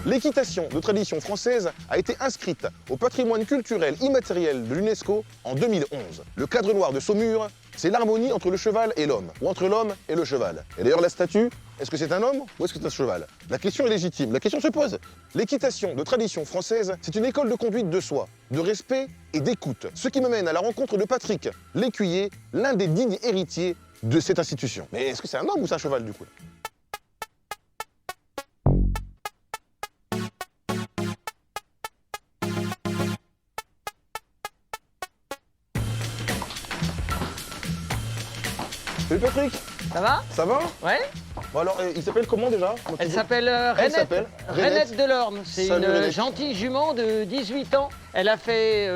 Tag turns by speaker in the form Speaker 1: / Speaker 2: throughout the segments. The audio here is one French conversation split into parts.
Speaker 1: L'équitation de tradition française a été inscrite au patrimoine culturel immatériel de l'UNESCO en 2011. Le cadre noir de Saumur, c'est l'harmonie entre le cheval et l'homme, ou entre l'homme et le cheval. Et d'ailleurs, la statue, est-ce que c'est un homme ou est-ce que c'est un cheval? La question est légitime, la question se pose. L'équitation de tradition française, c'est une école de conduite de soi, de respect et d'écoute. Ce qui me mène à la rencontre de Patrick Lécuyer, l'un des dignes héritiers de cette institution. Mais est-ce que c'est un homme ou c'est un cheval du coup? Salut Patrick.
Speaker 2: Ça va?
Speaker 1: Ça va?
Speaker 2: Ouais.
Speaker 1: Bon alors, il s'appelle comment déjà?
Speaker 2: Elle s'appelle Rainette Delorme. C'est une gentille jument de 18 ans. Elle a fait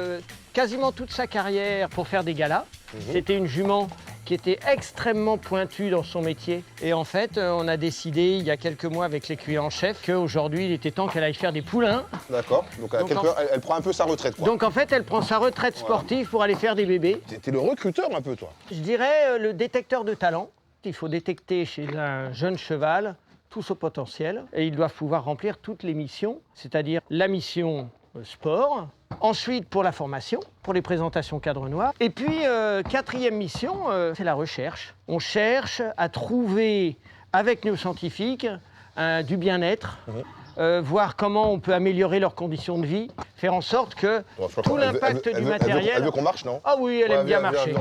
Speaker 2: quasiment toute sa carrière pour faire des galas. C'était une jument qui était extrêmement pointue dans son métier. Et en fait, on a décidé, il y a quelques mois avec l'écuyer en chef, qu'aujourd'hui, il était temps qu'elle aille faire des poulains.
Speaker 1: D'accord, donc elle prend un peu sa retraite, quoi.
Speaker 2: Donc en fait, elle prend sa retraite sportive pour aller faire des bébés.
Speaker 1: T'es le recruteur un peu, toi.
Speaker 2: Je dirais le détecteur de talent. Il faut détecter chez un jeune cheval tout son potentiel et ils doivent pouvoir remplir toutes les missions, c'est-à-dire la mission sport, ensuite pour la formation, pour les présentations cadre noir, et puis quatrième mission, c'est la recherche. On cherche à trouver avec nos scientifiques du bien-être, voir comment on peut améliorer leurs conditions de vie, faire en sorte que tout l'impact du matériel...
Speaker 1: Elle veut qu'on marche, non?
Speaker 2: Ah oui, elle aime bien marcher.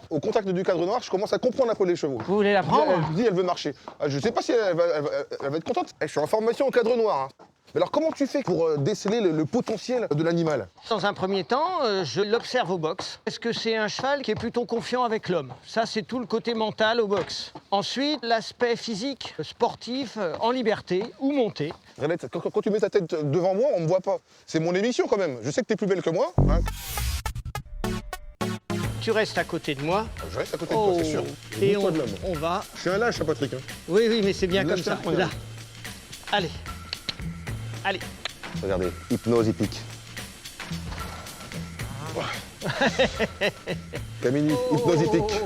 Speaker 1: Au contact du cadre noir, je commence à comprendre un peu les chevaux.
Speaker 2: Vous voulez la prendre?
Speaker 1: Elle dit elle veut marcher. Je sais pas si elle va être contente. Je suis en formation au cadre noir. Hein. Mais alors comment tu fais pour déceler le potentiel de l'animal?
Speaker 2: Dans un premier temps, je l'observe au box. Est-ce que c'est un cheval qui est plutôt confiant avec l'homme? Ça, c'est tout le côté mental au box. Ensuite, l'aspect physique, sportif, en liberté ou monté.
Speaker 1: Rainette, quand tu mets ta tête devant moi, on me voit pas. C'est mon émission quand même. Je sais que t'es plus belle que moi. Hein.
Speaker 2: Tu restes à côté de moi.
Speaker 1: Je reste à côté de toi, c'est sûr.
Speaker 2: Et on va...
Speaker 1: Je suis un lâche, Patrick. Hein.
Speaker 2: Oui, oui, mais c'est bien comme ça. Là. Allez. Allez.
Speaker 1: Regardez, hypnose hippique. Camille, hypnose hippique.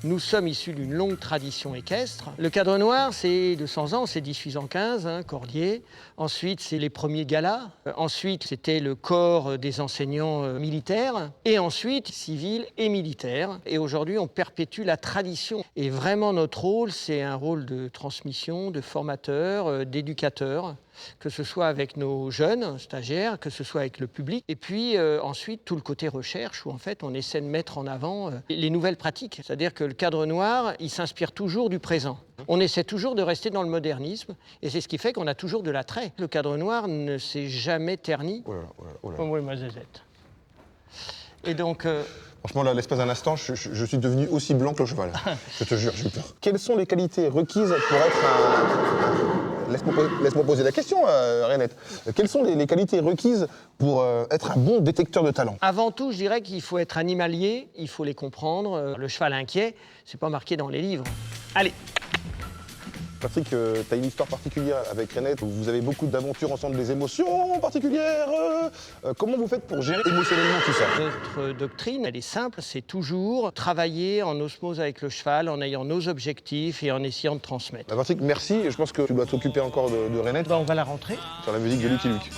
Speaker 2: Nous sommes issus d'une longue tradition équestre. Le cadre noir, c'est 200 ans, c'est 1815, hein, Cordier. Ensuite, c'est les premiers galas. Ensuite, c'était le corps des enseignants militaires. Et ensuite, civils et militaires. Et aujourd'hui, on perpétue la tradition. Et vraiment, notre rôle, c'est un rôle de transmission, de formateur, d'éducateur, que ce soit avec nos jeunes stagiaires, que ce soit avec le public. Et puis ensuite, tout le côté recherche, où en fait, on essaie de mettre en avant les nouvelles pratiques. C'est-à-dire que le cadre noir, il s'inspire toujours du présent. On essaie toujours de rester dans le modernisme, et c'est ce qui fait qu'on a toujours de l'attrait. Le cadre noir ne s'est jamais terni.
Speaker 1: Oh là.
Speaker 2: Oui, ma zézette. Et donc...
Speaker 1: Franchement, là, l'espace d'un instant, je suis devenu aussi blanc que le cheval. Je te jure, j'ai eu peur. Quelles sont les qualités requises pour être un... Laisse-moi poser la question, Rainette. Quelles sont les qualités requises pour être un bon détecteur de talent?
Speaker 2: Avant tout, je dirais qu'il faut être animalier, il faut les comprendre. Le cheval inquiet, c'est pas marqué dans les livres. Allez.
Speaker 1: Patrick, tu as une histoire particulière avec Rainette. Vous avez beaucoup d'aventures ensemble, des émotions particulières. Comment vous faites pour gérer émotionnellement tout ça?
Speaker 2: Notre doctrine, elle est simple, c'est toujours travailler en osmose avec le cheval, en ayant nos objectifs et en essayant de transmettre.
Speaker 1: Patrick, merci. Je pense que tu dois t'occuper encore de Rainette.
Speaker 2: On va la rentrer.
Speaker 1: Sur la musique de Lucky Luke.